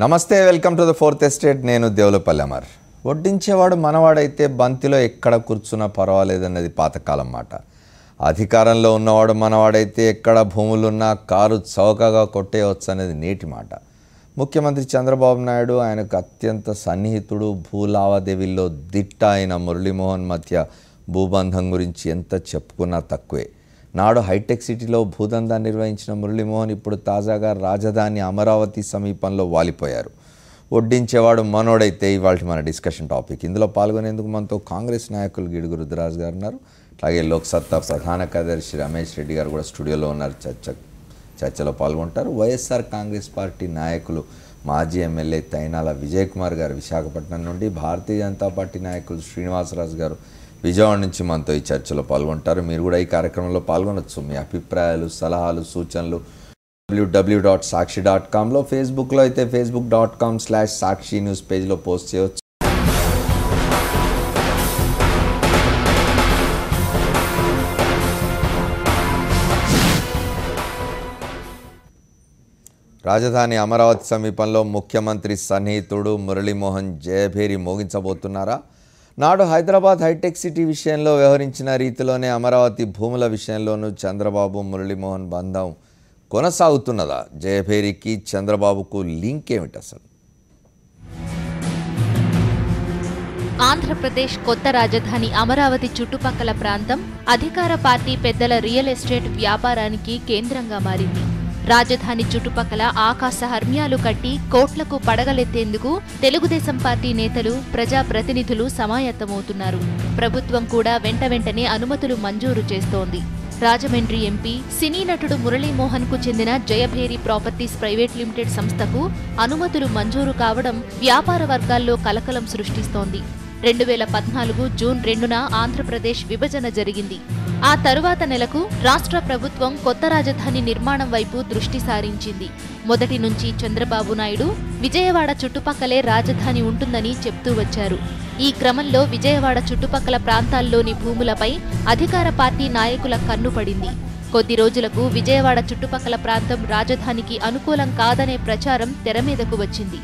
నమస్తే, welcome to the fourth estate. నేను దేవులపల్లి అమర్. వడ్డించేవాడు మనవాడైతే బంతిలో ఎక్కడ కూర్చున్నా పర్వాలేదన్నది పాతకాలం మాట. అధికారంలో ఉన్నవాడు మనవాడైతే ఎక్కడ భూములున్నా కారు చౌకగా కొట్టేయవచ్చు అనేది నేటి మాట. ముఖ్యమంత్రి చంద్రబాబు నాయుడు ఆయనకు అత్యంత సన్నిహితుడు, భూ లావాదేవీల్లో దిట్ట అయిన మురళీమోహన్ మధ్య భూబంధం గురించి ఎంత చెప్పుకున్నా తక్కువే. నాడు హైటెక్ సిటీలో భూదందా నిర్వహించిన మురళీమోహన్ ఇప్పుడు తాజాగా రాజధాని అమరావతి సమీపంలో వాలిపోయారు. వడ్డించేవాడు మనోడైతే ఇవాళ మన డిస్కషన్ టాపిక్. ఇందులో పాల్గొనేందుకు మనతో కాంగ్రెస్ నాయకులు గిడుగు రుద్రరాజు గారు ఉన్నారు. అలాగే లోక్సత్తా ప్రధాన కార్యదర్శి రమేష్ రెడ్డి గారు కూడా స్టూడియోలో ఉన్నారు. చర్చలో పాల్గొంటారు. వైఎస్ఆర్ కాంగ్రెస్ పార్టీ నాయకులు మాజీ ఎమ్మెల్యే తైనాల విజయ్ కుమార్ గారు విశాఖపట్నం నుండి, భారతీయ జనతా పార్టీ నాయకులు శ్రీనివాసరాజు గారు విజయవాడ నుంచి మనతో ఈ చర్చలో పాల్గొంటారు. మీరు కూడా ఈ కార్యక్రమంలో పాల్గొనవచ్చు. మీ అభిప్రాయాలు, సలహాలు, సూచనలు www.sakshi.comలో, ఫేస్బుక్లో అయితే facebook.com/sakshi న్యూస్ పేజ్లో పోస్ట్ చేయవచ్చు. రాజధాని అమరావతి సమీపంలో ముఖ్యమంత్రి సన్నిహితుడు మురళీమోహన్ జయభేరి మోగించబోతున్నారా? నాడు హైదరాబాద్ హైటెక్ సిటీ విషయంలో వ్యవహరించిన రీతిలోనే అమరావతి భూముల విషయంలోనూ చంద్రబాబు మురళీమోహన్ బంధం కొనసాగుతున్నదా? జయభేరికి చంద్రబాబుకు లింక్ ఏమిటి అసలు? ఆంధ్రప్రదేశ్ కొత్త రాజధాని అమరావతి చుట్టుపక్కల ప్రాంతం అధికార పార్టీ పెద్దల రియల్ ఎస్టేట్ వ్యాపారానికి కేంద్రంగా మారింది. రాజధాని చుట్టుపక్కల ఆకాశ హర్మ్యాలు కట్టి కోట్లకు పడగలెత్తేందుకు తెలుగుదేశం పార్టీ నేతలు, ప్రజాప్రతినిధులు సమాయత్తమవుతున్నారు. ప్రభుత్వం కూడా వెంటనే అనుమతులు మంజూరు చేస్తోంది. రాజమండ్రి ఎంపీ, సినీ నటుడు మురళీమోహన్ కు చెందిన జయభేరి ప్రాపర్టీస్ ప్రైవేట్ లిమిటెడ్ సంస్థకు అనుమతులు మంజూరు కావడం వ్యాపార వర్గాల్లో కలకలం సృష్టిస్తోంది. 2014 జూన్ 2న ఆంధ్రప్రదేశ్ విభజన జరిగింది. ఆ తరువాత నెలకు రాష్ట్ర ప్రభుత్వం కొత్త రాజధాని నిర్మాణం వైపు దృష్టి సారించింది. మొదటి నుంచి చంద్రబాబు నాయుడు విజయవాడ చుట్టుపక్కలే రాజధాని ఉంటుందని చెప్తూ వచ్చారు. ఈ క్రమంలో విజయవాడ చుట్టుపక్కల ప్రాంతాల్లోని భూములపై అధికార పార్టీ నాయకుల కన్ను పడింది. కొద్ది రోజులకు విజయవాడ చుట్టుపక్కల ప్రాంతం రాజధానికి అనుకూలం కాదనే ప్రచారం తెరమీదకు వచ్చింది.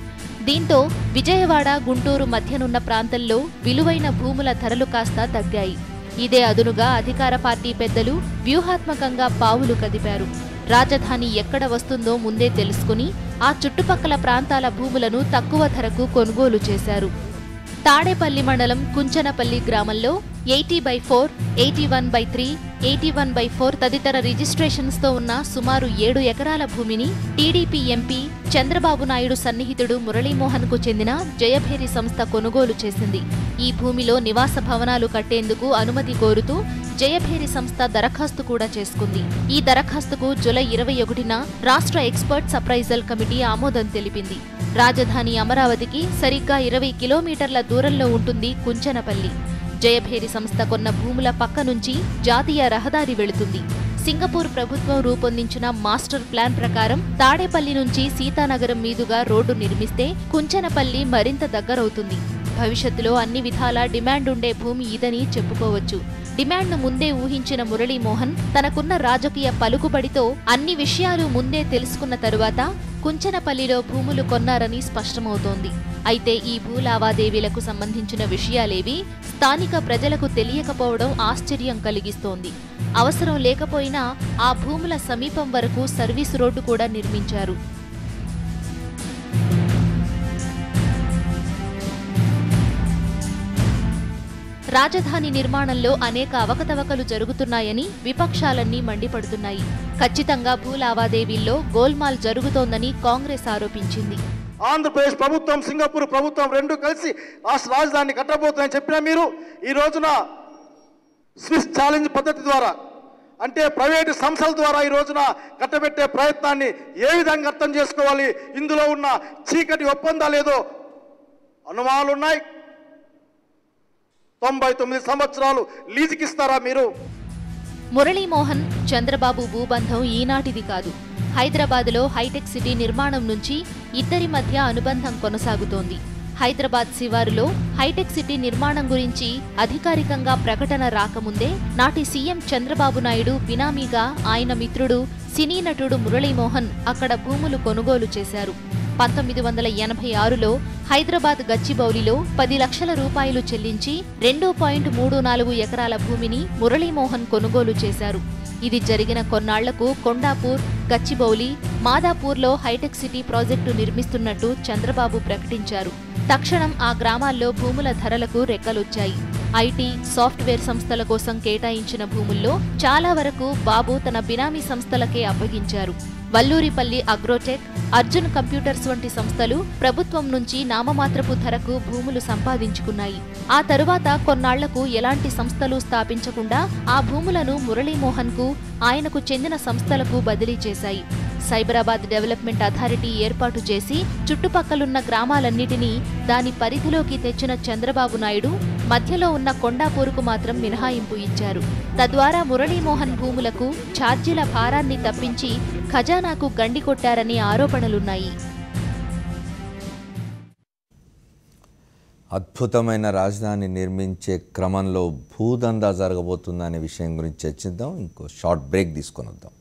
దీంతో విజయవాడ, గుంటూరు మధ్యనున్న ప్రాంతంలో విలువైన భూముల ధరలు కాస్త తగ్గాయి. ఇదే అదునుగా అధికార పార్టీ పెద్దలు వ్యూహాత్మకంగా పావులు కదిపారు. రాజధాని ఎక్కడ వస్తుందో ముందే తెలుసుకుని ఆ చుట్టుపక్కల ప్రాంతాల భూములను తక్కువ ధరకు కొనుగోలు చేశారు. తాడేపల్లి మండలం కుంచనపల్లి గ్రామంలో 80/4, 81/3, 81/4 తదితర రిజిస్ట్రేషన్స్తో ఉన్న సుమారు 7 ఎకరాల భూమిని టీడీపీ ఎంపీ, చంద్రబాబు నాయుడు సన్నిహితుడు మురళీమోహన్ కు చెందిన జయభేరి సంస్థ కొనుగోలు చేసింది. ఈ భూమిలో నివాస భవనాలు కట్టేందుకు అనుమతి కోరుతూ జయభేరి సంస్థ దరఖాస్తు కూడా చేసుకుంది. ఈ దరఖాస్తుకు జూలై 21న రాష్ట్ర ఎక్స్పర్ట్స్ అప్రైజల్ కమిటీ ఆమోదం తెలిపింది. రాజధాని అమరావతికి సరిగ్గా 20 కిలోమీటర్ల దూరంలో ఉంటుంది కుంచనపల్లి. జయభేరి సంస్థ కొన్న భూముల పక్క నుంచి జాతీయ రహదారి వెళుతుంది. సింగపూర్ ప్రభుత్వం రూపొందించిన మాస్టర్ ప్లాన్ ప్రకారం తాడేపల్లి నుంచి సీతానగరం మీదుగా రోడ్డు నిర్మిస్తే కుంచనపల్లి మరింత దగ్గరవుతుంది. భవిష్యత్తులో అన్ని విధాలా డిమాండ్ ఉండే భూమి ఇదని చెప్పుకోవచ్చు. డిమాండ్ను ముందే ఊహించిన మురళీమోహన్ తనకున్న రాజకీయ పలుకుబడితో అన్ని విషయాలు ముందే తెలుసుకున్న తరువాత కుంచనపల్లిలో భూములు కొన్నారని స్పష్టమవుతోంది. అయితే ఈ భూ లావాదేవీలకు సంబంధించిన విషయాలేవీ స్థానిక ప్రజలకు తెలియకపోవడం ఆశ్చర్యం కలిగిస్తోంది. అవసరం లేకపోయినా ఆ భూముల సమీపం వరకు సర్వీసు రోడ్డు కూడా నిర్మించారు. రాజధాని నిర్మాణంలో అనేక అవకతవకలు జరుగుతున్నాయని విపక్షాలన్నీ మండిపడుతున్నాయి. ఖచ్చితంగా భూ లావాదేవీల్లో గోల్మాల్ జరుగుతోందని కాంగ్రెస్ ఆరోపించింది. ఆంధ్రప్రదేశ్ ప్రభుత్వం, సింగపూర్ ప్రభుత్వం రెండు కలిసి రాష్ట్ర రాజధానిని కట్టబోతుందని చెప్పిన మీరు ఈ రోజున స్విస్ ఛాలెంజ్ పద్ధతి ద్వారా, అంటే ప్రైవేటు సంస్థల ద్వారా ఈ రోజున కట్టబెట్టే ప్రయత్నాన్ని ఏ విధంగా అర్థం చేసుకోవాలి? ఇందులో ఉన్న చీకటి ఒప్పందాలు ఏదో అనుమానాలున్నాయి. 99 సంవత్సరాలు లీజుకిస్తారా మీరు? మురళీమోహన్, చంద్రబాబు భూబంధం ఈనాటిది కాదు. హైదరాబాద్లో హైటెక్ సిటీ నిర్మాణం నుంచి ఇద్దరి మధ్య అనుబంధం కొనసాగుతోంది. హైదరాబాద్ శివారులో హైటెక్ సిటీ నిర్మాణం గురించి అధికారికంగా ప్రకటన రాకముందే నాటి సీఎం చంద్రబాబు నాయుడు బినామీగా ఆయన మిత్రుడు, సినీ నటుడు మురళీమోహన్ అక్కడ భూములు కొనుగోలు చేశారు. 1986లో హైదరాబాద్ గచ్చిబౌలిలో 10 లక్షల రూపాయలు చెల్లించి 2.34 ఎకరాల భూమిని మురళీమోహన్ కొనుగోలు చేశారు. ఇది జరిగిన కొన్నాళ్లకు కొండాపూర్, గచ్చిబౌలి, మాదాపూర్లో హైటెక్ సిటీ ప్రాజెక్టు నిర్మిస్తున్నట్టు చంద్రబాబు ప్రకటించారు. తక్షణం ఆ గ్రామాల్లో భూముల ధరలకు రెక్కలొచ్చాయి. ఐటీ, సాఫ్ట్వేర్ సంస్థల కోసం కేటాయించిన భూముల్లో చాలా వరకు బాబు తన బినామీ సంస్థలకే అప్పగించారు. వల్లూరిపల్లి అగ్రోటెక్, అర్జున్ కంప్యూటర్స్ వంటి సంస్థలు ప్రభుత్వం నుంచి నామమాత్రపు ధరకు భూములు సంపాదించుకున్నాయి. ఆ తరువాత కొన్నాళ్లకు ఎలాంటి సంస్థలు స్థాపించకుండా ఆ భూములను మురళీమోహన్కు, ఆయనకు చెందిన సంస్థలకు బదిలీ చేశాయి. సైబరాబాద్ డెవలప్మెంట్ అథారిటీ ఏర్పాటు చేసి చుట్టుపక్కలున్న గ్రామాలన్నిటినీ దాని పరిధిలోకి తెచ్చిన చంద్రబాబు నాయుడు మధ్యలో ఉన్న కొండాపూరుకు మాత్రం మినహాయింపు ఇచ్చారు. తద్వారా మురళీమోహన్ భూములకు ఛార్జీల భారాన్ని తప్పించి ఖజానాకు గండి కొట్టారని ఆరోపణలున్నాయి. అద్భుతమైన రాజధాని నిర్మించే క్రమంలో భూదందా జరగబోతుందనే విషయం గురించి చర్చిద్దాం. ఇంకో షార్ట్ బ్రేక్ తీసుకొని వద్దాం.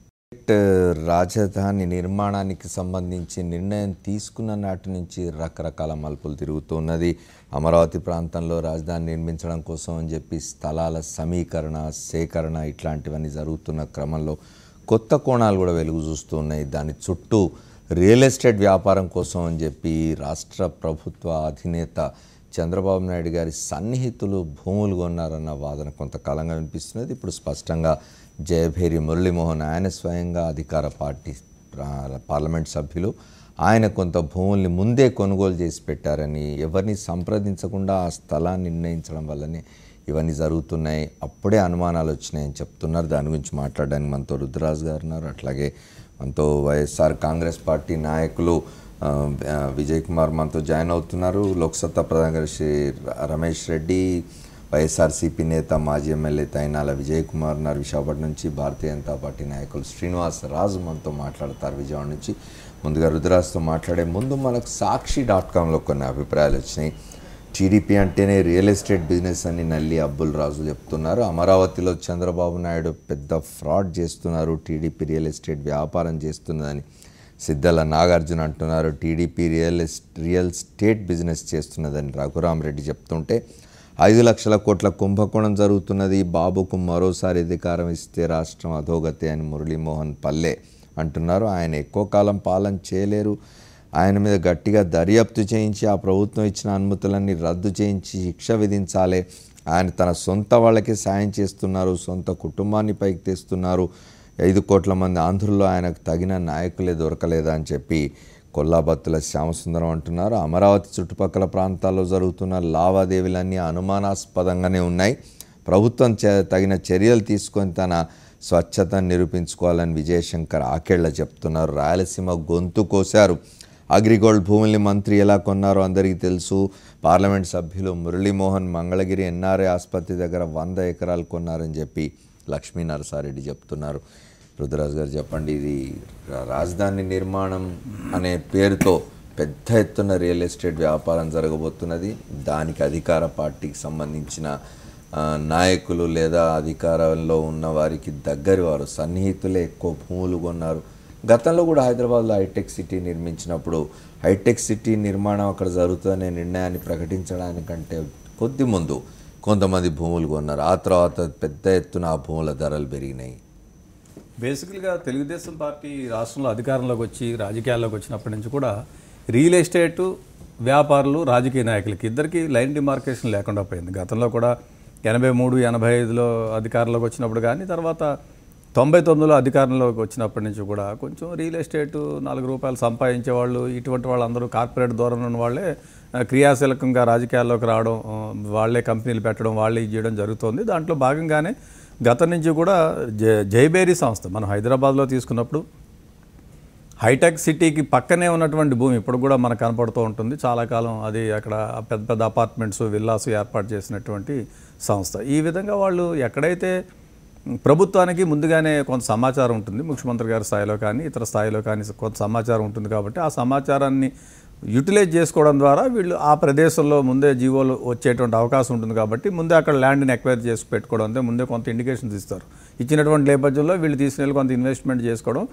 రాజధాని నిర్మాణానికి సంబంధించి నిర్ణయం తీసుకున్న నాటి నుంచి రకరకాల మలుపులు తిరుగుతున్నది. అమరావతి ప్రాంతంలో రాజధాని నిర్మించడం కోసం అని చెప్పి స్థలాల సమీకరణ, సేకరణ ఇట్లాంటివన్నీ జరుగుతున్న క్రమంలో కొత్త కోణాలు కూడా వెలుగు చూస్తున్నాయి. దాని చుట్టూ రియల్ ఎస్టేట్ వ్యాపారం కోసం అని చెప్పి రాష్ట్ర ప్రభుత్వ అధినేత చంద్రబాబు నాయుడు గారి సన్నిహితులు భూములు కొన్నారన్న వాదన కొంతకాలంగా వినిపిస్తున్నది. ఇప్పుడు స్పష్టంగా జయభేరి మురళీమోహన్, ఆయన స్వయంగా అధికార పార్టీ పార్లమెంట్ సభ్యులు, ఆయన కొంత భూముల్ని ముందే కొనుగోలు చేసి పెట్టారని, ఎవరిని సంప్రదించకుండా ఆ స్థలాన్ని నిర్ణయించడం వల్లనే ఇవన్నీ జరుగుతున్నాయి, అప్పుడే అనుమానాలు వచ్చినాయని చెప్తున్నారు. దాని గురించి మాట్లాడడానికి మనతో రుద్రరాజు గారు ఉన్నారు. అట్లాగే మనతో వైఎస్ఆర్ కాంగ్రెస్ పార్టీ నాయకులు విజయ్ కుమార్ మనతో జాయిన్ అవుతున్నారు. లోక్సత్తా ప్రధాన కార్యదర్శి రమేష్ రెడ్డి, వైఎస్ఆర్సీపీ నేత మాజీ ఎమ్మెల్యే తైనాల విజయ్ కుమార్ ఉన్నారు విశాఖపట్నం నుంచి. భారతీయ జనతా పార్టీ నాయకులు శ్రీనివాస్ రాజు మనతో మాట్లాడతారు విజయవాడ నుంచి. ముందుగా రుద్రరాజుతో మాట్లాడే ముందు మనకు సాక్షి.comలో కొన్ని అభిప్రాయాలు వచ్చినాయి. టీడీపీ అంటేనే రియల్ ఎస్టేట్ బిజినెస్ అని నల్లి అబ్బుల్ రాజు చెప్తున్నారు. అమరావతిలో చంద్రబాబు నాయుడు పెద్ద ఫ్రాడ్ చేస్తున్నారు, టీడీపీ రియల్ ఎస్టేట్ వ్యాపారం చేస్తున్నదని సిద్ధల నాగార్జున అంటున్నారు. టీడీపీ రియల్ స్టేట్ బిజినెస్ చేస్తున్నదని రఘురామరెడ్డి చెప్తుంటే 5 లక్షల కోట్ల కుంభకోణం జరుగుతున్నది, బాబుకు మరోసారి అధికారం ఇస్తే రాష్ట్రం అధోగతి అని మురళీమోహన్ పల్లె అంటున్నారు. ఆయన ఎక్కువ కాలం పాలన చేయలేరు, ఆయన మీద గట్టిగా దర్యాప్తు చేయించి ఆ ప్రభుత్వం ఇచ్చిన అనుమతులన్నీ రద్దు చేయించి శిక్ష విధించాలి. ఆయన తన సొంత వాళ్ళకే సాయం చేస్తున్నారు, సొంత కుటుంబాన్ని పైకి తెస్తున్నారు. 5 కోట్ల మంది ఆంధ్రుల్లో ఆయనకు తగిన నాయకులే దొరకలేదా అని చెప్పి కొల్లాబత్తుల శ్యామసుందరం అంటున్నారు. అమరావతి చుట్టుపక్కల ప్రాంతాల్లో జరుగుతున్న లావాదేవీలన్నీ అనుమానాస్పదంగానే ఉన్నాయి. ప్రభుత్వం తగిన చర్యలు తీసుకొని తన స్వచ్ఛతను నిరూపించుకోవాలని విజయశంకర్ ఆకేళ్ల చెప్తున్నారు. రాయలసీమ గొంతు కోశారు. అగ్రిగోల్డ్ భూముల్ని మంత్రి ఎలా కొన్నారో అందరికీ తెలుసు. పార్లమెంట్ సభ్యులు మురళీమోహన్ మంగళగిరి ఎన్ఆర్ఐ ఆసుపత్రి దగ్గర 100 ఎకరాలు కొన్నారని చెప్పి లక్ష్మీ నరసారెడ్డి చెప్తున్నారు. రుద్రరాజు గారు చెప్పండి, ఇది రాజధాని నిర్మాణం అనే పేరుతో పెద్ద ఎత్తున రియల్ ఎస్టేట్ వ్యాపారం జరగబోతున్నది. దానికి అధికార పార్టీకి సంబంధించిన నాయకులు లేదా అధికారంలో ఉన్న వారికి దగ్గరి వారు సన్నిహితులే ఎక్కువ భూములు కొన్నారు. గతంలో కూడా హైదరాబాద్లో హైటెక్ సిటీ నిర్మించినప్పుడు హైటెక్ సిటీ నిర్మాణం అక్కడ జరుగుతుందనే నిర్ణయాన్ని ప్రకటించడానికంటే కొద్ది ముందు కొంతమంది భూములు కొన్నారు. ఆ తర్వాత పెద్ద ఎత్తున ఆ భూముల ధరలు పెరిగినాయి. బేసికల్గా తెలుగుదేశం పార్టీ రాష్ట్రంలో అధికారంలోకి వచ్చి రాజకీయాల్లోకి వచ్చినప్పటి నుంచి కూడా రియల్ ఎస్టేటు వ్యాపారులు, రాజకీయ నాయకులకి ఇద్దరికి లైన్ డిమార్కేషన్ లేకుండా పోయింది. గతంలో కూడా 83, 85లో అధికారంలోకి వచ్చినప్పుడు కానీ, తర్వాత 99లో అధికారంలోకి వచ్చినప్పటి నుంచి కూడా కొంచెం రియల్ ఎస్టేటు 4 రూపాయలు సంపాదించే వాళ్ళు, ఇటువంటి వాళ్ళందరూ కార్పొరేట్ ధోరణి ఉన్న వాళ్ళే క్రియాశీలకంగా రాజకీయాల్లోకి రావడం, వాళ్లే కంపెనీలు పెట్టడం, వాళ్లే ఇది చేయడం జరుగుతోంది. దాంట్లో భాగంగానే గతం నుంచి కూడా జైబేరీ సంస్థ మనం హైదరాబాద్లో తీసుకున్నప్పుడు హైటెక్ సిటీకి పక్కనే ఉన్నటువంటి భూమి ఇప్పుడు కూడా మనకు కనపడుతూ ఉంటుంది. చాలా కాలం అది అక్కడ పెద్ద పెద్ద అపార్ట్మెంట్స్, విల్లాస్ ఏర్పాటు చేసినటువంటి సంస్థ. ఈ విధంగా వాళ్ళు ఎక్కడైతే ప్రభుత్వానికి ముందుగానే కొంత సమాచారం ఉంటుంది, ముఖ్యమంత్రి గారి స్థాయిలో కానీ ఇతర స్థాయిలో కానీ కొంత సమాచారం ఉంటుంది కాబట్టి ఆ సమాచారాన్ని యూటిలైజ్ చేసుకోవడం ద్వారా వీళ్ళు ఆ ప్రదేశంలో ముందే జీవోలు వచ్చేటువంటి అవకాశం ఉంటుంది కాబట్టి ముందే అక్కడ ల్యాండ్ని ఎక్వైర్ చేసి పెట్టుకోవడం, అంటే ముందే కొంత ఇండికేషన్స్ ఇస్తారు. ఇచ్చినటువంటి నేపథ్యంలో వీళ్ళు తీసుకెళ్ళి కొంత ఇన్వెస్ట్మెంట్ చేసుకోవడం,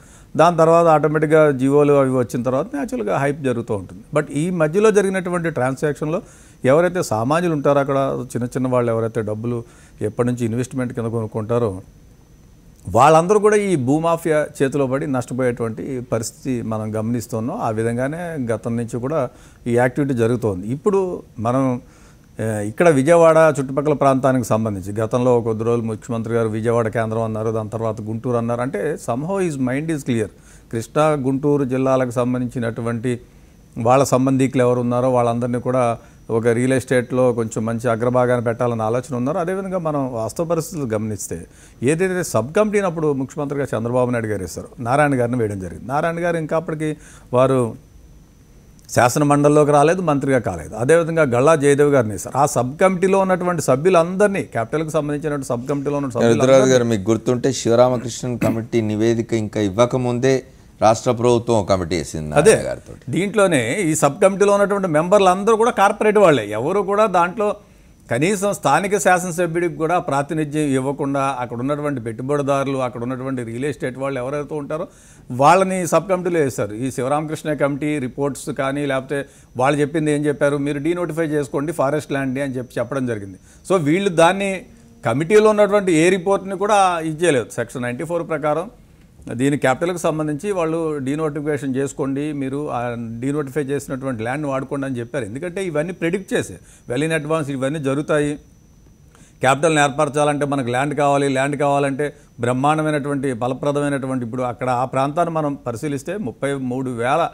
దాని తర్వాత ఆటోమేటిక్గా జీవోలు అవి వచ్చిన తర్వాత న్యాచురల్గా హైప్ జరుగుతూ ఉంటుంది. బట్ ఈ మధ్యలో జరిగినటువంటి ట్రాన్సాక్షన్లో ఎవరైతే సామాన్యులు ఉంటారో అక్కడ చిన్న వాళ్ళు ఎవరైతే డబ్బులు ఎప్పటి నుంచి ఇన్వెస్ట్మెంట్ కింద కొనుక్కుంటారో వాళ్ళందరూ కూడా ఈ భూమాఫియా చేతిలో పడి నష్టపోయేటువంటి పరిస్థితి మనం గమనిస్తున్నాం. ఆ విధంగానే గతం నుంచి కూడా ఈ యాక్టివిటీ జరుగుతోంది. ఇప్పుడు మనం ఇక్కడ విజయవాడ చుట్టుపక్కల ప్రాంతానికి సంబంధించి గతంలో కొద్ది రోజులు ముఖ్యమంత్రి గారు విజయవాడ కేంద్రం అన్నారు, దాని తర్వాత గుంటూరు అన్నారు. అంటే somehow his mind is clear. Krishna Guntur జిల్లాలకు సంబంధించినటువంటి వాళ్ళ సంబంధికులు ఎవరు ఉన్నారో వాళ్ళందరినీ కూడా ఒక రియల్ ఎస్టేట్లో కొంచెం మంచి అగ్రభాగాన్ని పెట్టాలన్న ఆలోచన ఉన్నారు. అదేవిధంగా మనం వాస్తవ పరిస్థితులు గమనిస్తే ఏదైతే సబ్ కమిటీని అప్పుడు ముఖ్యమంత్రిగా చంద్రబాబు నాయుడు గారు వేశారు, నారాయణ గారిని వేయడం జరిగింది. నారాయణ గారు ఇంకా అప్పటికి వారు శాసన మండలిలోకి రాలేదు, మంత్రిగా కాలేదు. అదేవిధంగా గల్లా జయదేవ్ గారిని వేశారు. ఆ సబ్ కమిటీలో ఉన్నటువంటి సభ్యులందరినీ, క్యాపిటల్కి సంబంధించినటువంటి సబ్ కమిటీలో ఉన్న రుద్రరాజు గారు మీకు గుర్తుంటే శివరామకృష్ణన్ కమిటీ నివేదిక ఇంకా ఇవ్వకముందే రాష్ట్ర ప్రభుత్వం కమిటీ వేసింది. అదే దీంట్లోనే ఈ సబ్ కమిటీలో ఉన్నటువంటి మెంబర్లు అందరూ కూడా కార్పొరేట్ వాళ్ళే. ఎవరు కూడా దాంట్లో కనీసం స్థానిక శాసనసభ్యుడికి కూడా ప్రాతినిధ్యం ఇవ్వకుండా అక్కడ ఉన్నటువంటి పెట్టుబడిదారులు, అక్కడ ఉన్నటువంటి రియల్ ఎస్టేట్ వాళ్ళు ఎవరైతే ఉంటారో వాళ్ళని సబ్ కమిటీలో వేస్తారు. ఈ శివరామకృష్ణ కమిటీ రిపోర్ట్స్ కానీ లేకపోతే వాళ్ళు చెప్పింది ఏం చెప్పారు, మీరు డీనోటిఫై చేసుకోండి ఫారెస్ట్ ల్యాండ్ అని చెప్పడం జరిగింది. సో వీళ్ళు దాన్ని కమిటీలో ఉన్నటువంటి ఏ రిపోర్ట్ని కూడా ఇచ్చేయలేదు. సెక్షన్ 94 ప్రకారం దీని క్యాపిటల్కి సంబంధించి వాళ్ళు డీనోటిఫికేషన్ చేసుకోండి, మీరు డీనోటిఫై చేసినటువంటి ల్యాండ్ వాడుకోండి అని చెప్పారు. ఎందుకంటే ఇవన్నీ ప్రెడిక్ట్ చేసే వెల్ ఇన్ అడ్వాన్స్ ఇవన్నీ జరుగుతాయి. క్యాపిటల్ని ఏర్పరచాలంటే మనకు ల్యాండ్ కావాలంటే బ్రహ్మాండమైనటువంటి ఫలప్రదమైనటువంటి ఇప్పుడు అక్కడ ఆ ప్రాంతాన్ని మనం పరిశీలిస్తే 33,000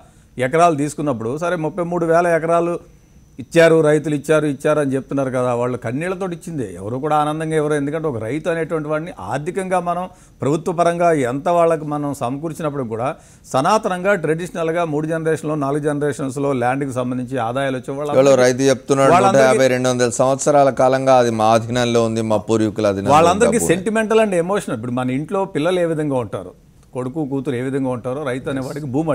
ఎకరాలు తీసుకున్నప్పుడు సరే 33,000 ఎకరాలు ఇచ్చారు, రైతులు ఇచ్చారు అని చెప్తున్నారు కదా, వాళ్ళు కన్నీళ్లతో ఇచ్చిందే. ఎవరు కూడా ఆనందంగా ఎవరు, ఎందుకంటే ఒక రైతు అనేటువంటి వాడిని ఆర్థికంగా మనం ప్రభుత్వ పరంగా ఎంత వాళ్ళకి మనం సమకూర్చినప్పుడు కూడా సనాతనంగా ట్రెడిషనల్గా 3 జనరేషన్లో 4 జనరేషన్స్లో ల్యాండ్కి సంబంధించి ఆదాయాలు వచ్చేవాళ్ళు రైతు చెప్తున్నాడు 150-200 సంవత్సరాల కాలంగా అది మా అధీనంలో ఉంది, మా పూర్వీకుల అధీనంలో. వాళ్ళందరికీ సెంటిమెంటల్ అండ్ ఎమోషనల్. ఇప్పుడు మన ఇంట్లో పిల్లలు ఏ విధంగా ఉంటారు, కొడుకు కూతురు ఏ విధంగా ఉంటారో రైతు అనేవాడికి భూమి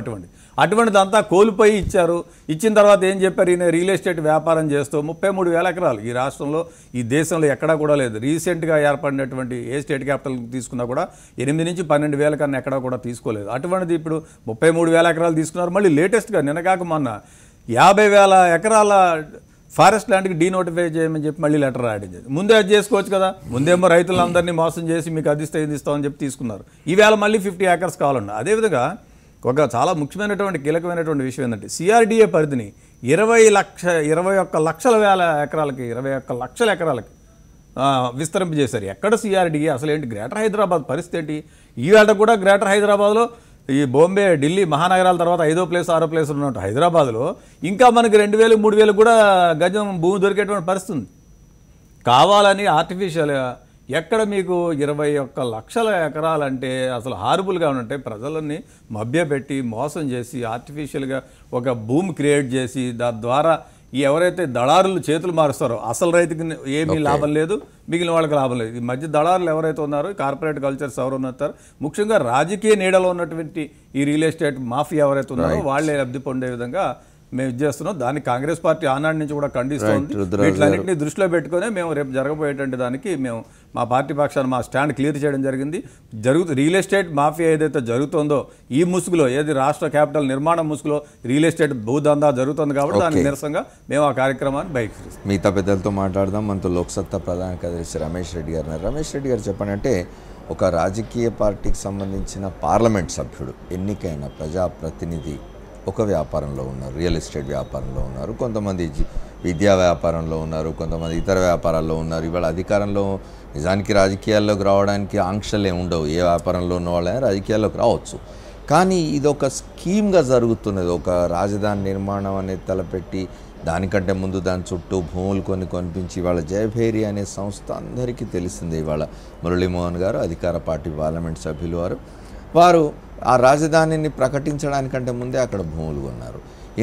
అటువంటిదంతా కోల్పోయి ఇచ్చారు. ఇచ్చిన తర్వాత ఏం చెప్పారు, ఈయన రియల్ ఎస్టేట్ వ్యాపారం చేస్తూ 33,000 ఎకరాలు ఈ రాష్ట్రంలో ఈ దేశంలో ఎక్కడా కూడా లేదు. రీసెంట్గా ఏర్పడినటువంటి ఏ స్టేట్ క్యాపిటల్ తీసుకున్నా కూడా 8 నుంచి 12,000 కన్నా ఎక్కడా కూడా తీసుకోలేదు. అటువంటిది ఇప్పుడు 33,000 ఎకరాలు తీసుకున్నారు. మళ్ళీ లేటెస్ట్గా నిన్నగాక మొన్న 50,000 ఎకరాల ఫారెస్ట్ ల్యాండ్కి డీనోటిఫై చేయమని చెప్పి మళ్ళీ లెటర్ రాయడం జరిగింది. ముందే అది చేసుకోవచ్చు కదా, ముందేమో రైతులందరినీ మోసం చేసి మీకు అది ఇస్తామని చెప్పి తీసుకున్నారు. ఈవేళ మళ్ళీ 50 ఏకర్స్ కావాలన్నా. అదేవిధంగా ఒక చాలా ముఖ్యమైనటువంటి కీలకమైనటువంటి విషయం ఏంటంటే సిఆర్డీఏ పరిధిని 21 లక్షల ఎకరాలకి విస్తరింపజేశారు. ఎక్కడ సిఆర్డీఏ అసలు ఏంటి, గ్రేటర్ హైదరాబాద్ పరిస్థితి ఏంటి? ఈవేళ కూడా గ్రేటర్ హైదరాబాద్లో ఈ బాంబే ఢిల్లీ మహానగరాల తర్వాత 5వ ప్లేస్ 6వ ప్లేస్ ఉన్నట్టు హైదరాబాద్లో ఇంకా మనకి 2,000 3,000 కూడా గజం భూమి దొరికేటువంటి పరిస్థితి ఉంది. కావాలని ఆర్టిఫిషియల్గా ఎక్కడ మీకు 21 లక్షల ఎకరాలంటే అసలు హారబుల్గా ఉంటే ప్రజలని మభ్యపెట్టి మోసం చేసి ఆర్టిఫిషియల్గా ఒక భూమి క్రియేట్ చేసి దాని ద్వారా ఈ ఎవరైతే దళారులు చేతులు మారుస్తారో అసలు రైతుకి ఏమీ లాభం లేదు, మిగిలిన వాళ్ళకి లాభం లేదు. ఈ మధ్య దళారులు ఎవరైతే ఉన్నారో కార్పొరేట్ కల్చర్స్ ఎవరు ఉన్నారు, ముఖ్యంగా రాజకీయ నీడలో ఉన్నటువంటి ఈ రియల్ ఎస్టేట్ మాఫియా ఎవరైతే ఉన్నారో వాళ్ళే లబ్ధి పొందే విధంగా మేము చేస్తున్నాం. దాన్ని కాంగ్రెస్ పార్టీ ఆనాటి నుంచి కూడా ఖండిస్తుంది. వీటిలన్నింటినీ దృష్టిలో పెట్టుకునే మేము రేపు జరగబోయేటువంటి దానికి మేము మా పార్టీ పక్షాన్ని మా స్టాండ్ క్లియర్ చేయడం జరిగింది. రియల్ ఎస్టేట్ మాఫియా ఏదైతే జరుగుతుందో ఈ ముసుగులో ఏది రాష్ట్ర క్యాపిటల్ నిర్మాణం ముసుగులో రియల్ ఎస్టేట్ భూదందా జరుగుతుంది కాబట్టి దానికి నిరసనగా మేము ఆ కార్యక్రమాన్ని బహిష్కరిస్తాం. మిగతా పెద్దలతో మాట్లాడదాం. మనతో లోక్సత్తా ప్రధాన కార్యదర్శి రమేష్ రెడ్డి గారు. రమేష్ రెడ్డి గారు చెప్పనంటే ఒక రాజకీయ పార్టీకి సంబంధించిన పార్లమెంట్ సభ్యుడు ఎన్నికైన ప్రజాప్రతినిధి ఒక వ్యాపారంలో ఉన్నారు, రియల్ ఎస్టేట్ వ్యాపారంలో ఉన్నారు, కొంతమంది విద్యా వ్యాపారంలో ఉన్నారు, కొంతమంది ఇతర వ్యాపారాల్లో ఉన్నారు. ఇవాళ అధికారంలో నిజానికి రాజకీయాల్లోకి రావడానికి ఆంక్షలే ఉండవు, ఏ వ్యాపారంలో ఉన్న వాళ్ళైనా రాజకీయాల్లోకి రావచ్చు. కానీ ఇది ఒక స్కీమ్గా జరుగుతున్నది. ఒక రాజధాని నిర్మాణం అనేది తలపెట్టి దానికంటే ముందు దాని చుట్టూ భూములు కొనిపించి ఇవాళ జయభేరి అనే సంస్థ అందరికీ తెలిసిందే. ఇవాళ మురళీమోహన్ గారు అధికార పార్టీ పార్లమెంట్ సభ్యులు వారు ఆ రాజధానిని ప్రకటించడానికంటే ముందే అక్కడ భూములు కొన్నారు.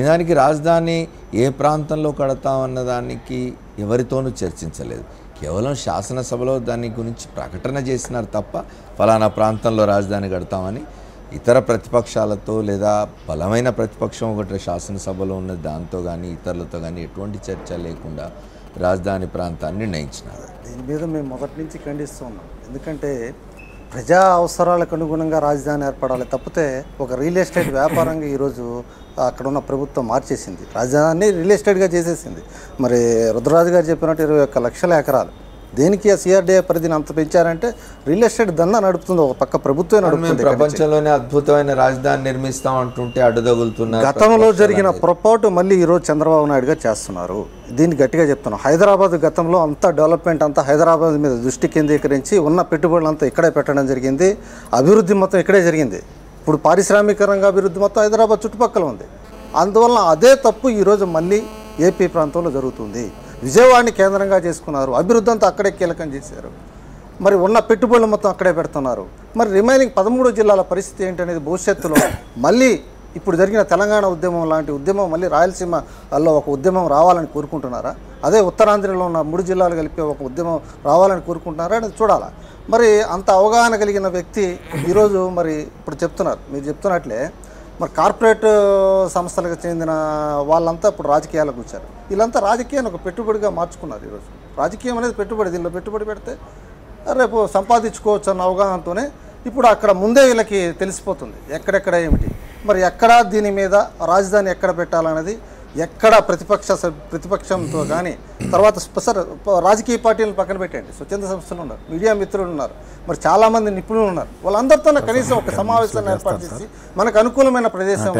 దానికి రాజధాని ఏ ప్రాంతంలో కడతామన్న దానికి ఎవరితోనూ చర్చించలేదు. కేవలం శాసనసభలో దాని గురించి ప్రకటన చేసినారు తప్ప ఫలానా ప్రాంతంలో రాజధాని కడతామని ఇతర ప్రతిపక్షాలతో లేదా బలమైన ప్రతిపక్షం ఒకటి శాసనసభలో ఉన్న దాంతో కానీ ఇతరులతో కానీ ఎటువంటి చర్చ లేకుండా రాజధాని ప్రాంతాన్ని నిర్ణయించినారు. దీని మీద మేము మొదటి నుంచి ఖండిస్తున్నాం. ఎందుకంటే ప్రజా అవసరాలకు అనుగుణంగా రాజధాని ఏర్పడాలి తప్పితే ఒక రియల్ ఎస్టేట్ వ్యాపారంగా ఈరోజు అక్కడ ఉన్న ప్రభుత్వం మార్చేసింది, రాజధానిని రియల్ ఎస్టేట్గా చేసేసింది. మరి రుద్రరాజు గారు చెప్పినట్టు 21 లక్షల ఎకరాలు దేనికి ఆ సిఆర్డీఏ పరిధిని అంత పెంచారంటే రియల్ ఎస్టేట్ దందా నడుపుతుంది, ఒక పక్క ప్రభుత్వం నడుపుతుంది. ప్రపంచంలోనే అద్భుతమైన రాజధాని నిర్మిస్తాం అంటుంటే అడ్డుదగులుతున్నారు. గతంలో జరిగిన పొరపాటు మళ్ళీ ఈరోజు చంద్రబాబు నాయుడు గారు చేస్తున్నారు. దీన్ని గట్టిగా చెప్తున్నాం. హైదరాబాద్ గతంలో అంతా డెవలప్మెంట్ అంతా హైదరాబాద్ మీద దృష్టి కేంద్రీకరించి ఉన్న పెట్టుబడులు అంతా ఇక్కడే పెట్టడం జరిగింది, అభివృద్ధి మొత్తం ఇక్కడే జరిగింది. ఇప్పుడు పారిశ్రామికరంగా అభివృద్ధి మొత్తం హైదరాబాద్ చుట్టుపక్కల ఉంది. అందువలన అదే తప్పు ఈరోజు మళ్ళీ ఏపీ ప్రాంతంలో జరుగుతుంది. విజయవాడని కేంద్రంగా చేసుకున్నారు, అభివృద్ధి అంతా అక్కడే కీలకం చేశారు, మరి ఉన్న పెట్టుబడులు మొత్తం అక్కడే పెడుతున్నారు. మరి రిమైనింగ్ 13 జిల్లాల పరిస్థితి ఏంటనేది భవిష్యత్తులో మళ్ళీ ఇప్పుడు జరిగిన తెలంగాణ ఉద్యమం లాంటి ఉద్యమం మళ్ళీ రాయలసీమలో ఒక ఉద్యమం రావాలని కోరుకుంటున్నారా? అదే ఉత్తరాంధ్రలో ఉన్న 3 జిల్లాలు కలిపి ఒక ఉద్యమం రావాలని కోరుకుంటున్నారా అనేది చూడాలా. మరి అంత అవగాహన కలిగిన వ్యక్తి ఈరోజు మరి ఇప్పుడు చెప్తున్నారు, మీరు చెప్తున్నట్లే మరి కార్పొరేట్ సంస్థలకు చెందిన వాళ్ళంతా ఇప్పుడు రాజకీయాలకు వచ్చారు. వీళ్ళంతా రాజకీయాన్ని ఒక పెట్టుబడిగా మార్చుకున్నారు. ఈరోజు రాజకీయం అనేది పెట్టుబడి, దీనిలో పెట్టుబడి పెడితే రేపు సంపాదించుకోవచ్చు అన్న అవగాహనతోనే ఇప్పుడు అక్కడ ముందే వీళ్ళకి తెలిసిపోతుంది ఎక్కడెక్కడ ఏమిటి, మరి ఎక్కడ దీని మీద రాజధాని ఎక్కడ పెట్టాలనేది ఎక్కడ ప్రతిపక్షంతో కానీ తర్వాత సార్ రాజకీయ పార్టీలను పక్కన పెట్టండి, స్వచ్ఛంద సంస్థలు ఉన్నారు, మీడియా మిత్రులు ఉన్నారు, మరి చాలామంది నిపుణులు ఉన్నారు. వాళ్ళందరితో కనీసం ఒక సమావేశాన్ని ఏర్పాటు చేసి మనకు అనుకూలమైన ప్రదేశం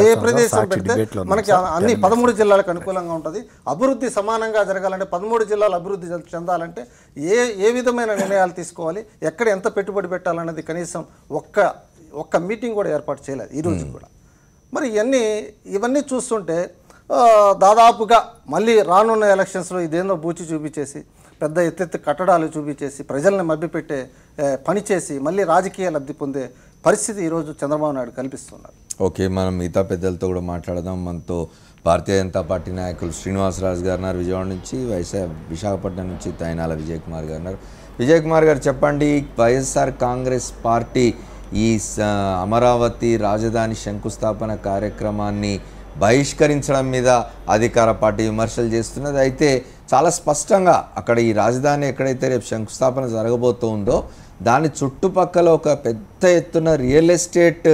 ఏ ప్రదేశం పెడితే మనకి అన్ని 13 జిల్లాలకు అనుకూలంగా ఉంటుంది, అభివృద్ధి సమానంగా జరగాలంటే 13 జిల్లాలు అభివృద్ధి చెందాలంటే ఏ విధమైన నిర్ణయాలు తీసుకోవాలి, ఎక్కడ ఎంత పెట్టుబడి పెట్టాలనేది కనీసం ఒక్క మీటింగ్ కూడా ఏర్పాటు చేయలేదు ఈరోజు కూడా. మరి ఇవన్నీ చూస్తుంటే దాదాపుగా మళ్ళీ రానున్న ఎలక్షన్స్లో ఇదేందో బూచి చూపించేసి పెద్ద ఎత్తెత్తు కట్టడాలు చూపించేసి ప్రజల్ని మభ్యపెట్టే పని చేసి మళ్ళీ రాజకీయ లబ్ధి పొందే పరిస్థితి ఈరోజు చంద్రబాబు నాయుడు కల్పిస్తున్నారు. ఓకే, మనం మిగతా పెద్దలతో కూడా మాట్లాడదాం. మనతో భారతీయ జనతా పార్టీ నాయకులు శ్రీనివాసరాజు గారు ఉన్నారు విజయవాడ నుంచి, విశాఖపట్నం నుంచి తైనాల విజయ్ కుమార్ గారు ఉన్నారు. విజయ్ కుమార్ గారు చెప్పండి, వైఎస్ఆర్ కాంగ్రెస్ పార్టీ ఈ అమరావతి రాజధాని శంకుస్థాపన కార్యక్రమాన్ని బహిష్కరించడం మీద అధికార పార్టీ విమర్శలు చేస్తున్నది. అయితే చాలా స్పష్టంగా అక్కడ ఈ రాజధాని ఎక్కడైతే రేపు శంకుస్థాపన జరగబోతుందో దాని చుట్టుపక్కల ఒక పెద్ద ఎత్తున రియల్ ఎస్టేట్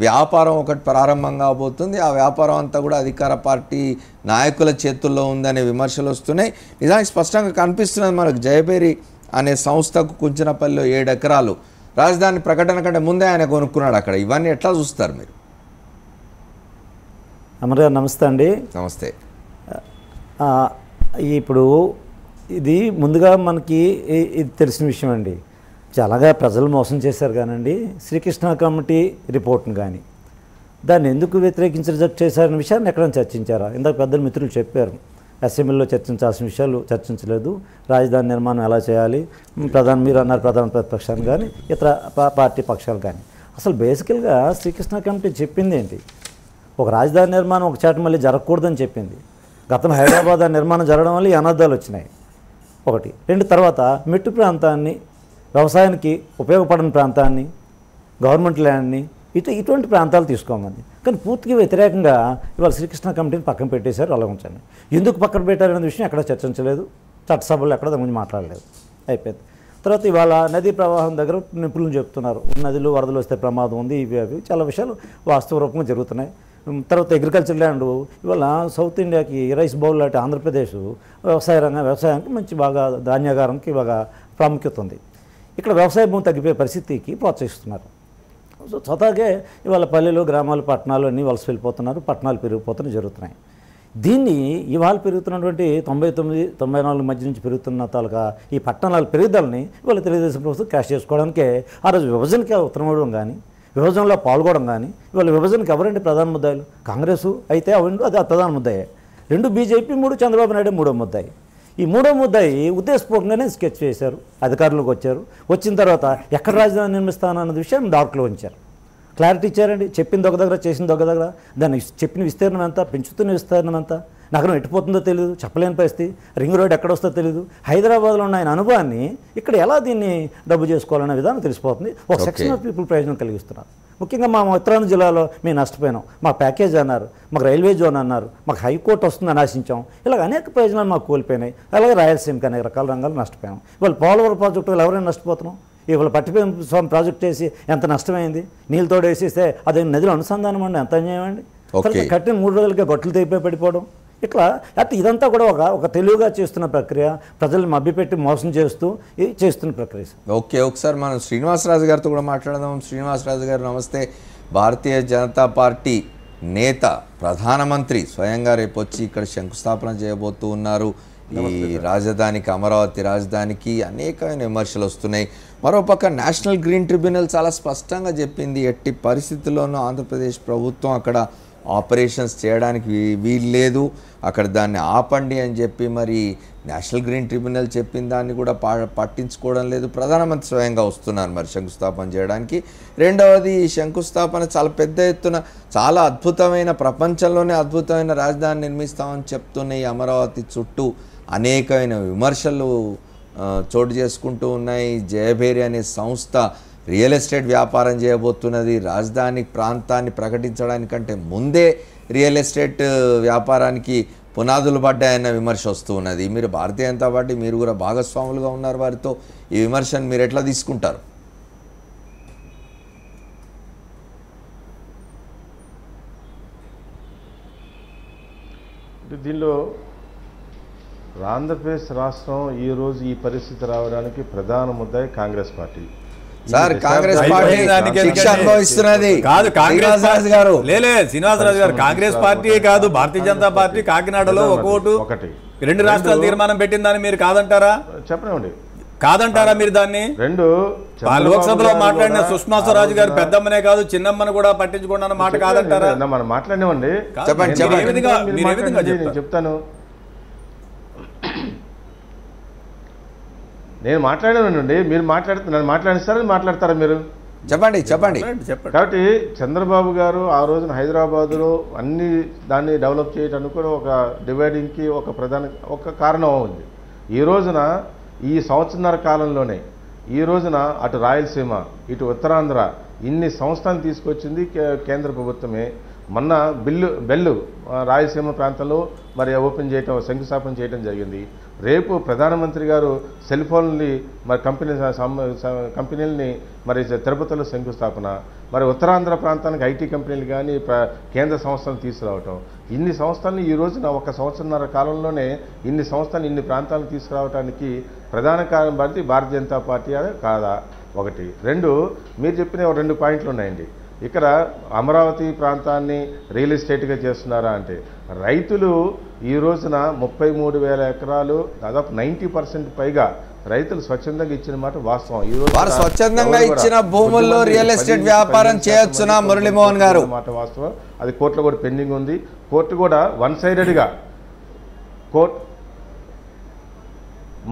వ్యాపారం ఒకటి ప్రారంభం కాబోతుంది. ఆ వ్యాపారం అంతా కూడా అధికార పార్టీ నాయకుల చేతుల్లో ఉందనే విమర్శలు వస్తున్నాయి. నిజానికి స్పష్టంగా కనిపిస్తున్నది మనకు. జయబేరి అనే సంస్థకు కుంచనపల్లిలో 7 ఎకరాలు రాజధాని ప్రకటన కంటే ముందే ఆయన కొనుక్కున్నాడు అక్కడ. ఇవన్నీ ఎట్లా చూస్తారు మీరు? అమర్ గారు నమస్తే అండి. నమస్తే. ఇప్పుడు ఇది ముందుగా మనకి ఇది తెలిసిన విషయం అండి. చాలాగా ప్రజలు మోసం చేశారు కానండి శ్రీకృష్ణ కమిటీ రిపోర్ట్ని కానీ దాన్ని ఎందుకు వ్యతిరేకించి రిజెక్ట్ చేశారనే విషయాన్ని ఎక్కడైనా చర్చించారా? ఇందాక పెద్దలు మిత్రులు చెప్పారు, అసెంబ్లీలో చర్చించాల్సిన విషయాలు చర్చించలేదు. రాజధాని నిర్మాణం ఎలా చేయాలి, మీరు అన్నారు ప్రధాన ప్రతిపక్షాన్ని కానీ ఇతర పార్టీ పక్షాలు కానీ. అసలు బేసికల్గా శ్రీకృష్ణ కమిటీ చెప్పింది ఏంటి? ఒక రాజధాని నిర్మాణం ఒక చాట మళ్ళీ జరగకూడదని చెప్పింది. గతంలో హైదరాబాద్ నిర్మాణం జరగడం వల్ల ఈ అనర్థాలు వచ్చినాయి. 1, 2 తర్వాత మెట్టు ప్రాంతాన్ని, వ్యవసాయానికి ఉపయోగపడని ప్రాంతాన్ని, గవర్నమెంట్ ల్యాండ్ని ఇటువంటి ప్రాంతాలు తీసుకోమంది. కానీ పూర్తిగా వ్యతిరేకంగా ఇవాళ శ్రీకృష్ణ కమిటీని పక్కన పెట్టేశారు. అలా ఉంచండి. ఎందుకు పక్కన పెట్టారనే విషయం ఎక్కడ చర్చించలేదు, చట్టసభలో ఎక్కడ దాని గురించి మాట్లాడలేదు, అయిపోయింది. తర్వాత ఇవాళ నదీ ప్రవాహం దగ్గర నిపుణులు చెప్తున్నారు నదిలో వరదలు వస్తే ప్రమాదం ఉంది, ఇవి చాలా విషయాలు వాస్తవ రూపంగా జరుగుతున్నాయి. తర్వాత అగ్రికల్చర్ ల్యాండ్ ఇవాళ సౌత్ ఇండియాకి రైస్ బౌల్ లాంటి ఆంధ్రప్రదేశ్ వ్యవసాయానికి మంచి బాగా ధాన్యాగారంకి బాగా ప్రాముఖ్యత ఉంది. ఇక్కడ వ్యవసాయ భూమి తగ్గిపోయే పరిస్థితికి ప్రోత్సహిస్తున్నారు. సో స్వతహాగే ఇవాళ పల్లెలు, గ్రామాలు, పట్టణాలు అన్నీ వలస వెళ్ళిపోతున్నారు, పట్టణాలు పెరిగిపోతున్నాయి జరుగుతున్నాయి. దీన్ని ఇవాళ పెరుగుతున్నటువంటి 99-94 మధ్య నుంచి పెరుగుతున్న తాలూకా ఈ పట్టణాల పెరుగుదలని ఇవాళ తెలుగుదేశం ప్రభుత్వం క్యాష్ చేసుకోవడానికే ఆ రోజు విభజనకి ఉత్తరం ఇవ్వడం కానీ, విభజనలో పాల్గొనడం కానీ, ఇవాళ విభజనకి ఎవరండి ప్రధాన ముద్దాయిలు? కాంగ్రెస్ అయితే అది ప్రధాన ముద్దాయే, 2 బీజేపీ, 3 చంద్రబాబు నాయుడు 3వ ముద్దాయి. ఈ 3వ ముద్దాయి ఉద్దేశపూర్వకంగానే స్కెచ్ చేశారు. అధికారులకు వచ్చారు, వచ్చిన తర్వాత ఎక్కడ రాజధాని నిర్మిస్తానన్న విషయం డార్క్లో ఉంచారు. క్లారిటీ ఇచ్చారండి. చెప్పింది ఒక దగ్గర, చేసింది ఒక దగ్గర. దాన్ని చెప్పిన విస్తీర్ణం ఎంత, పెంచుతున్న విస్తీర్ణం ఎంత, నగరం ఎట్టిపోతుందో తెలియదు, చెప్పలేని పరిస్థితి, రింగ్ రోడ్ ఎక్కడ వస్తుందో తెలియదు. హైదరాబాద్లో ఉన్న ఆయన అనుభవాన్ని ఇక్కడ ఎలా దీన్ని డబ్బు చేసుకోవాలనే విధానం తెలిసిపోతుంది. ఒక సెక్షన్ ఆఫ్ పీపుల్ ప్రయోజనం కలిగిస్తున్నారు. ముఖ్యంగా మా ఉత్తరాంధ్ర జిల్లాలో మేము నష్టపోయినాం, మాకు ప్యాకేజ్ అన్నారు, మాకు రైల్వే జోన్ అన్నారు, మాకు హైకోర్టు వస్తుందని ఆశించాం, ఇలాగ అనేక ప్రయోజనాలు మాకు కోల్పోయినాయి. అలాగే రాయలసీమకి అనేక రకాల రంగాలు నష్టపోయాం. ఇవాళ పోలవరం ప్రాజెక్టు ఎవరైనా నష్టపోతున్నాం. ఇవాళ పట్టిపేమ ప్రాజెక్ట్ వేసి ఎంత నష్టమైంది, నీళ్ళతో వేసేస్తే అది నదిలో అనుసంధానం అండి, ఎంత అన్యాయం అండి. కట్టిన 3 రోజులకే గొట్టలు తెగిపోయి పడిపోవడం, ఇట్లా అయితే ఇదంతా కూడా ఒక తెలివిగా చేస్తున్న ప్రక్రియ, ప్రజల్ని మభ్యపెట్టి మోసం చేస్తూ చేస్తున్న ప్రక్రియ. ఓకే, ఒకసారి మనం శ్రీనివాసరాజు గారితో కూడా మాట్లాడదాం. శ్రీనివాసరాజు గారు నమస్తే. భారతీయ జనతా పార్టీ నేత, ప్రధానమంత్రి స్వయంగా రేపు వచ్చి ఇక్కడ శంకుస్థాపన చేయబోతూ ఉన్నారు. ఈ రాజధానికి, అమరావతి రాజధానికి అనేకమైన విమర్శలు వస్తున్నాయి. మరోపక్క నేషనల్ గ్రీన్ ట్రిబ్యునల్ చాలా స్పష్టంగా చెప్పింది, ఎట్టి పరిస్థితుల్లోనూ ఆంధ్రప్రదేశ్ ప్రభుత్వం అక్కడ ఆపరేషన్స్ చేయడానికి వీల్లేదు, అక్కడ దాన్ని ఆపండి అని చెప్పి మరి నేషనల్ గ్రీన్ ట్రిబ్యునల్ చెప్పిన దాన్ని కూడా పట్టించుకోవడం లేదు. ప్రధానమంత్రి స్వయంగా వస్తున్నారు మరి శంకుస్థాపన చేయడానికి. రెండవది, ఈ శంకుస్థాపన చాలా పెద్ద ఎత్తున, చాలా అద్భుతమైన, ప్రపంచంలోనే అద్భుతమైన రాజధాని నిర్మిస్తామని చెప్తున్న ఈ అమరావతి చుట్టూ అనేకమైన విమర్శలు చోటు చేసుకుంటూ ఉన్నాయి. జయభేరి అనే సంస్థ రియల్ ఎస్టేట్ వ్యాపారం చేయబోతున్నది. రాజధాని ప్రాంతాన్ని ప్రకటించడానికంటే ముందే రియల్ ఎస్టేట్ వ్యాపారానికి పునాదులు పడ్డాయన్న విమర్శ వస్తూ ఉన్నది. మీరు భారతీయ జనతా పార్టీ, మీరు కూడా భాగస్వాములుగా ఉన్నారు వారితో. ఈ విమర్శను మీరు ఎట్లా తీసుకుంటారు? దీనిలో ఆంధ్రప్రదేశ్ రాష్ట్రం ఈరోజు ఈ పరిస్థితి రావడానికి ప్రధాన ముద్దాయి Congress party. Sir, Congress party శిక్ష అనుభవిస్తున్నది కాదు. కాంగ్రెస్ గారు శ్రీనివాసరాజు గారు కాంగ్రెస్ పార్టీయే కాదు, భారతీయ జనతా పార్టీ కాకినాడలో ఒకటి 2 రాష్ట్రాలు తీర్మానం పెట్టిందని మీరు కాదంటారా? చెప్పండి, కాదంటారా మీరు దాన్ని? లోక్సభలో మాట్లాడిన సుష్మా స్వరాజ్ గారు పెద్దమ్మనే కాదు చిన్నమ్మని కూడా పట్టించుకోండి అన్న మాట కాదంటారా? మనం మాట్లాడినామండి. చెప్తాను, నేను మాట్లాడానండి. మీరు నన్ను మాట్లాడతారా మీరు? చెప్పండి. కాబట్టి చంద్రబాబు గారు ఆ రోజున హైదరాబాదులో అన్ని దాన్ని డెవలప్ చేయడానికి కూడా ఒక డివైడింగ్కి ఒక కారణం ఉంది. ఈ రోజున ఈ సంవత్సరన్నర కాలంలోనే ఈ రోజున అటు రాయలసీమ, ఇటు ఉత్తరాంధ్ర ఇన్ని సంస్థలను తీసుకొచ్చింది కేంద్ర ప్రభుత్వమే. మొన్న బెల్లు రాయలసీమ ప్రాంతంలో మరి ఓపెన్ చేయటం, శంకుస్థాపన చేయడం జరిగింది. రేపు ప్రధానమంత్రి గారు సెల్ ఫోన్ని మరి కంపెనీలని మరి తిరుపతిలో శంకుస్థాపన, మరి ఉత్తరాంధ్ర ప్రాంతానికి ఐటీ కంపెనీలు కానీ కేంద్ర సంస్థలను తీసుకురావటం, ఇన్ని సంస్థలను ఈ రోజున ఒక సంవత్సరన్నర కాలంలోనే ఇన్ని సంస్థలను ఇన్ని ప్రాంతాలను తీసుకురావడానికి ప్రధాన కారణం భారతీయ జనతా పార్టీ కాదా? ఒకటి. 2, మీరు చెప్పిన 2 పాయింట్లు ఉన్నాయండి. ఇక్కడ అమరావతి ప్రాంతాన్ని రియల్ ఎస్టేట్గా చేస్తున్నారా అంటే, రైతులు ఈ రోజున 33,000 ఎకరాలు, దాదాపు 90% పైగా రైతులు స్వచ్ఛందంగా ఇచ్చిన మాట వాస్తవం. ఈ రోజు వారు స్వచ్ఛందంగా ఇచ్చిన భూముల్లో రియల్ ఎస్టేట్ వ్యాపారం చేయొచ్చునా మురళీమోహన్ గారు? మాట వాస్తవం. అది కోర్టులో కూడా పెండింగ్ ఉంది. కోర్టు కూడా వన్ సైడెడ్గా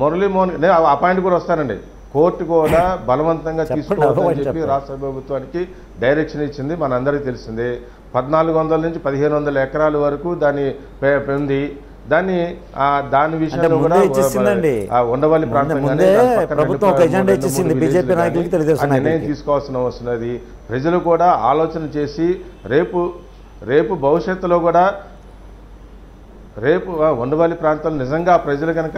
మురళీమోహన్, నేను ఆ పాయింట్ కూడా వస్తానండి. కోర్టు కూడా బలవంతంగా తీసుకోవద్దని చెప్పి రాష్ట్ర ప్రభుత్వానికి డైరెక్షన్ ఇచ్చింది, మనందరికీ తెలిసిందే. 1400 నుంచి 1500 ఎకరాల వరకు దాన్ని ఉంది. దాని విషయంలో కూడా ఉండవల్లి ప్రాంతంగానే నిర్ణయం తీసుకోవాల్సిన అవసరం. ప్రజలు కూడా ఆలోచన చేసి రేపు భవిష్యత్తులో కూడా ఉండవల్లి ప్రాంతాలు నిజంగా ప్రజలు కనుక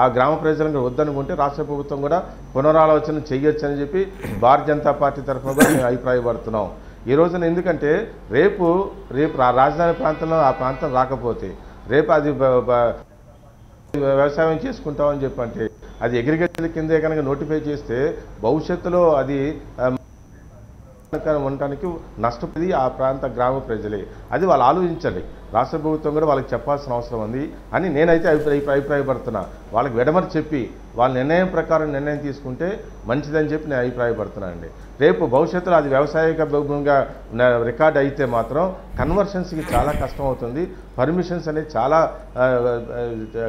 ఆ గ్రామ ప్రజలకు వద్దనుకుంటే రాష్ట్ర ప్రభుత్వం కూడా పునరాలోచన చేయొచ్చని చెప్పి భారతీయ జనతా పార్టీ తరఫున కూడా మేము అభిప్రాయపడుతున్నాం ఈ రోజున. ఎందుకంటే రేపు ఆ రాజధాని ప్రాంతంలో ఆ ప్రాంతం రాకపోతే రేపు అది వ్యవసాయం చేసుకుంటామని చెప్పంటే అది అగ్రికల్చర్ కిందే కనుక నోటిఫై చేస్తే భవిష్యత్తులో అది ఉండటానికి నష్టపోయి ఆ ప్రాంత గ్రామ ప్రజలే. అది వాళ్ళు ఆలోచించండి. రాష్ట్ర ప్రభుత్వం కూడా వాళ్ళకి చెప్పాల్సిన అవసరం ఉంది అని నేనైతే అభిప్రాయపడుతున్నా. వాళ్ళకి వెడమరి చెప్పి వాళ్ళ నిర్ణయం ప్రకారం నిర్ణయం తీసుకుంటే మంచిదని చెప్పి నేను అభిప్రాయపడుతున్నాను అండి. రేపు భవిష్యత్తులో అది వ్యవసాయక భూమిగా రికార్డ్ అయితే మాత్రం కన్వర్షన్స్కి చాలా కష్టం అవుతుంది. పర్మిషన్స్ అనేది చాలా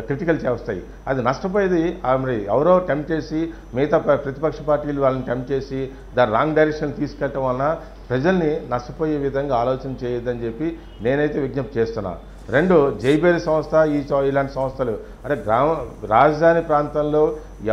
క్రిటికల్ చేస్తాయి. అది నష్టపోయేది మరి ఎవరో టెంప్ట్ చేసి మిగతా ప్రతిపక్ష పార్టీలు వాళ్ళని టెంప్ట్ చేసి దాని రాంగ్ డైరెక్షన్ తీసుకెళ్ళటం వలన ప్రజల్ని నష్టపోయే విధంగా ఆలోచన చేయొద్దని చెప్పి నేనైతే విజ్ఞప్తి చేస్తున్నా. 2, జైబేరి సంస్థ ఇలాంటి సంస్థలు అంటే రాజధాని ప్రాంతంలో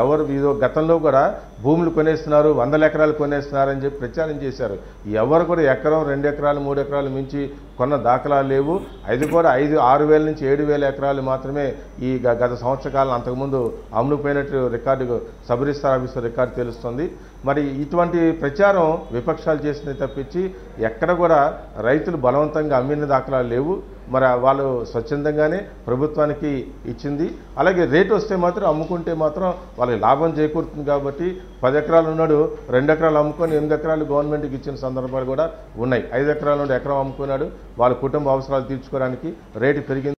ఎవరు ఇదో గతంలో కూడా భూములు కొనేస్తున్నారు, 100 ఎకరాలు కొనేస్తున్నారు అని చెప్పి ప్రచారం చేశారు. ఎవరు కూడా ఎకరం 2 ఎకరాలు 3 ఎకరాలు మించి కొన్న దాఖలాలు లేవు. అది కూడా 6,000 నుంచి 7,000 ఎకరాలు మాత్రమే ఈ గత సంవత్సర కాలం అంతకుముందు అమ్ముడుపోయినట్టు record sub registrar officer record తెలుస్తుంది. మరి ఇటువంటి ప్రచారం విపక్షాలు చేసినవి తప్పించి ఎక్కడ కూడా రైతులు బలవంతంగా అమ్మిన దాఖలాలు లేవు. మరి వాళ్ళు స్వచ్ఛందంగానే ప్రభుత్వానికి ఇచ్చింది. అలాగే రేటు వస్తే మాత్రం అమ్ముకుంటే మాత్రం వాళ్ళకి లాభం చేకూరుతుంది. కాబట్టి 10 ఎకరాలు ఉన్నాడు 2 ఎకరాలు అమ్ముకొని 8 ఎకరాలు గవర్నమెంట్కి ఇచ్చిన సందర్భాలు కూడా ఉన్నాయి. 5 ఎకరాల నుండి ఎకరం అమ్ముకున్నాడు, వాళ్ళ కుటుంబ అవసరాలు తీర్చుకోవడానికి రేటు పెరిగింది.